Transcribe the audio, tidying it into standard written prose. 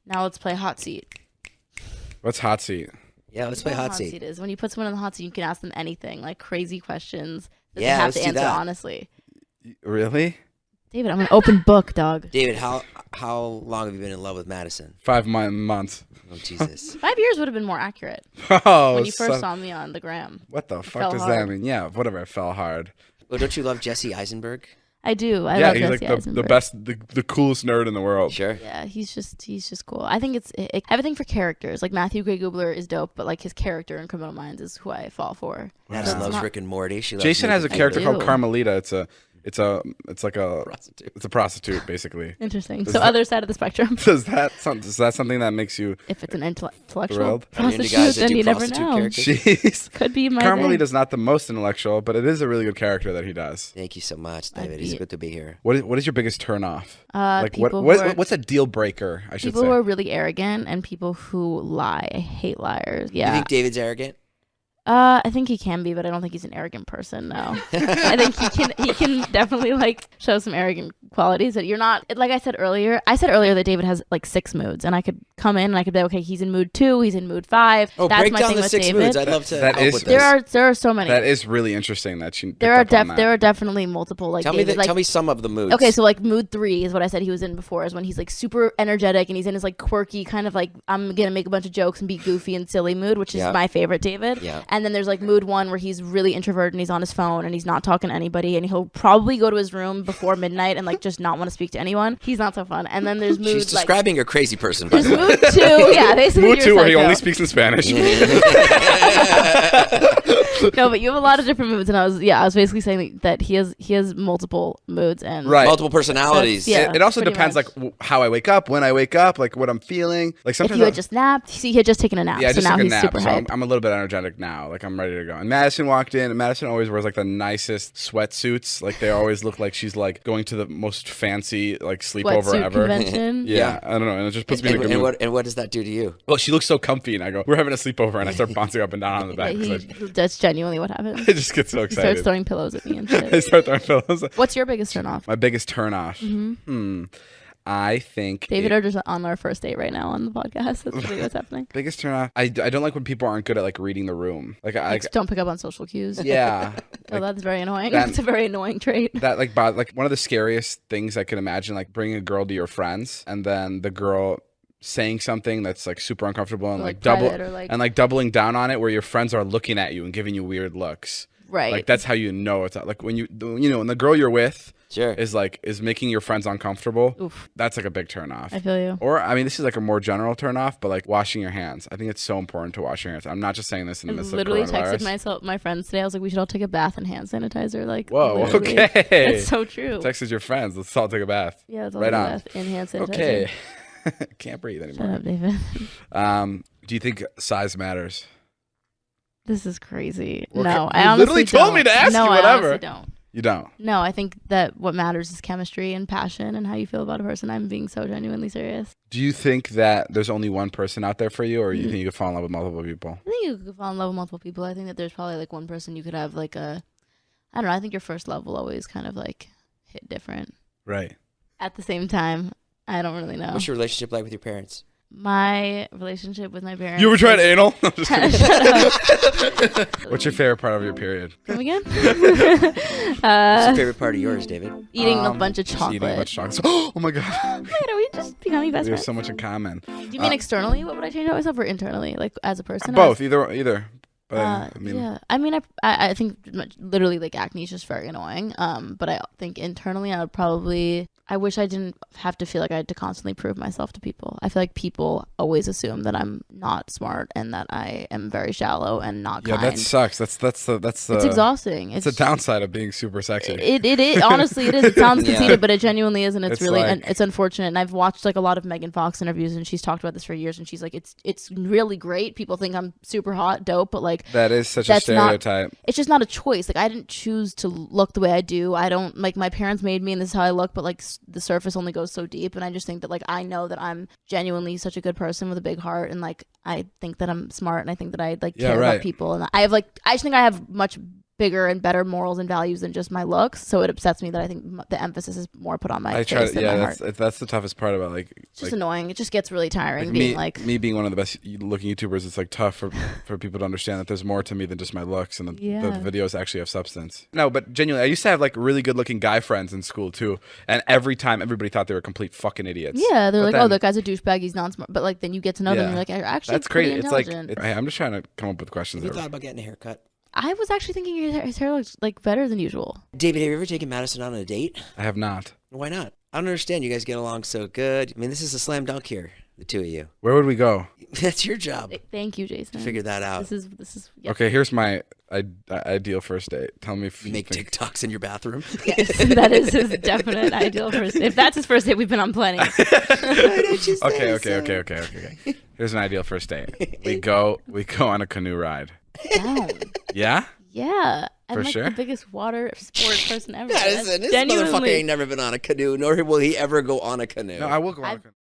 Now let's play hot seat. What's hot seat? Yeah, let's play hot seat. Is when you put someone in the hot seat, you can ask them anything, like crazy questions that Yeah, they have let's to do answer that. honestly. Really? David, I'm an open book, dog. David, how long have you been in love with Madison? 5 months. Oh, Jesus. 5 years would have been more accurate. Oh, When you first saw me on the gram. What the fuck fell does hard. that mean? Yeah, whatever. It fell hard. Well, don't you love Jesse Eisenberg? I do. I yeah, love he's Jesse like the Eisenberg. best, the coolest nerd in the world. Sure. Yeah, he's just cool. I think it's everything for characters. Like Matthew Gray Gubler is dope, but like his character in Criminal Minds is who I fall for. Madison So it's loves not- Rick and Morty. She loves Jason has a Nathan character Fielder. called do. Carmelita. It's like a Prostitute. it's a prostitute basically. Interesting. Does So that- other side of the spectrum. Is that something that makes you? If it's an intellectual Thrilled? Are you into prostitute, guys that then do you never prostitute know. characters? Jeez. Could be my Carmelita's thing. not the most intellectual, but it is a really good character that he does. Thank you so much, I'd David. It's be- good to be here. What is your biggest turn off? Like People who are- what's a deal breaker? I should People say. who are really arrogant and people who lie. I hate liars. You Yeah. think David's arrogant? I think he can be, but I don't think he's an arrogant person. No, I think he can definitely like show some arrogant qualities that you're not. Like I said earlier that David has like 6 moods, and I could come in and I could be okay. He's in mood 2. He's in mood 5. Oh, That's break my down thing the with 6 David. moods. I'd love to That help is- with this. There are so many. That is really interesting that you. there are picked up on that. there are definitely multiple like Tell me David, like, tell me some of the moods. Okay, so like mood 3 is what I said he was in before, is when he's like super energetic and he's in his like quirky kind of like I'm gonna make a bunch of jokes and be goofy and silly mood, which is Yeah. my favorite David. Yeah. And then there's like mood 1 where he's really introverted and he's on his phone and he's not talking to anybody and he'll probably go to his room before midnight and like just not want to speak to anyone. He's not so fun. And then there's mood She's like describing a crazy person, by there's the way. mood 2. Yeah, basically Mood you're 2 where he psycho. only speaks in Spanish. No, but you have a lot of different moods, and I was basically saying that he has multiple moods and Right. Multiple personalities. Yeah. It also pretty depends much. like how I wake up, when I wake up, like what I'm feeling. Like If sometimes you had just napped, see, he had just taken a nap, yeah, I so just now took a he's nap, super so hyped. I'm a little bit energetic now. Like I'm ready to go. And Madison walked in, and Madison always wears like the nicest sweatsuits. Like they always look like she's like going to the most fancy like sleepover Sweatsuit ever. convention. Yeah, I don't know, and it just puts me in a good mood. And what does that do to you? Well, she looks so comfy, and I go, "We're having a sleepover," and I start bouncing up and down on the back. That's genuinely what happens. I just get so He starts excited. throwing pillows at me and I shit. start throwing pillows. What's your biggest turn off? My biggest turn off. I think David are just on our first date right now on the podcast. That's really what's happening. biggest turn off. I don't like when people aren't good at like reading the room. Like I Like, don't pick up on social cues. yeah. Oh, Like, that's very annoying. that- That's a very annoying trait. that like one of the scariest things I can imagine, like bringing a girl to your friends and then the girl saying something that's like super uncomfortable and like double private or, like- and like doubling down on it where your friends are looking at you and giving you weird looks. Right. Like that's how you know it's like when when the girl you're with Sure. is making your friends uncomfortable. Oof. That's like a big turn off. I feel you. Or I mean, this is like a more general turn off, but like washing your hands. I think it's so important to wash your hands. I'm not just saying this in I the midst of literally coronavirus. texted my friends today. I was like, we should all take a bath and hand sanitizer. Like, Whoa, literally. okay. It's so true. Texted your friends. Let's all take a bath. Yeah, it's all Right take a on. bath and hand sanitizer. Okay. Can't breathe Shut anymore. up, David. Do you think size matters? This is crazy. Well, No, you I honestly literally told me don't. to ask no, you I whatever. honestly don't. You don't. No, I think that what matters is chemistry and passion and how you feel about a person. I'm being so genuinely serious. Do you think that there's only one person out there for you, or you think you could fall in love with multiple people? I think you could fall in love with multiple people. I think that there's probably like one person you could have like a, I don't know. I think your first love will always kind of like hit different. Right. At the same time, I don't really know. What's your relationship like with your parents? My relationship with my parents. You ever tried anal? I'm just Shut kidding. up. What's your favorite part of your period? Come again? What's your favorite part of yours, David? Eating a bunch of Just chocolate. eating a bunch of chocolate. Oh my god. Wait, are we just becoming best We have friends? so much in common. Do you mean externally? What would I change about myself, or internally, like as a person? or Both, as- either. But I mean, yeah. I mean, I think literally like acne is just very annoying. But I think internally, I would probably. I wish I didn't have to feel like I had to constantly prove myself to people. I feel like people always assume that I'm not smart and that I am very shallow and not yeah, kind. that sucks. That's It's exhausting. It's a downside of being super sexy. It is honestly it is. It sounds Yeah. conceited, but it genuinely is, and it's It's really like- and it's unfortunate. And I've watched like a lot of Megan Fox interviews, and she's talked about this for years. And she's like, it's really great. People think I'm super hot, dope, but like That is such a that's not- stereotype. it's just not a choice. Like I didn't choose to look the way I do. I don't like my parents made me, and this is how I look. But like the surface only goes so deep, and I just think that like I know that I'm genuinely such a good person with a big heart, and like I think that I'm smart, and I think that I like Yeah, care right. about people, and I just think I have much bigger and better morals and values than just my looks. So it upsets me that I think the emphasis is more put on my face than my heart. That's the toughest part about like. It's just annoying. It just gets really tiring me being one of the best looking YouTubers. It's like tough for people to understand that there's more to me than just my looks, and the videos actually have substance. No, but genuinely, I used to have like really good looking guy friends in school too, and every time everybody thought they were complete fucking idiots. Yeah, they're like, oh, that guy's a douchebag. He's non-smart. But like then you get to know them, and you're like, actually, that's pretty crazy. It's like intelligent. I'm just trying to come up with questions. Have you thought about getting a haircut? I was actually thinking his hair looks like better than usual. David, have you ever taken Madison on a date? I have not. Why not? I don't understand. You guys get along so good. I mean, this is a slam dunk here, the two of you. Where would we go? That's your job. Thank you, Jason. Figure that out. This is. Yep. Okay, here's my ideal first date. Tell me if you make TikToks in your bathroom. Yes, that is his definite ideal first date. If that's his first date, we've been on plenty. Okay. Here's an ideal first date. We go on a canoe ride. Down. Yeah? Yeah. I'm For like sure? the biggest water sport person ever. Madison, this motherfucker ain't never been on a canoe, nor will he ever go on a canoe. No, I will go on a canoe.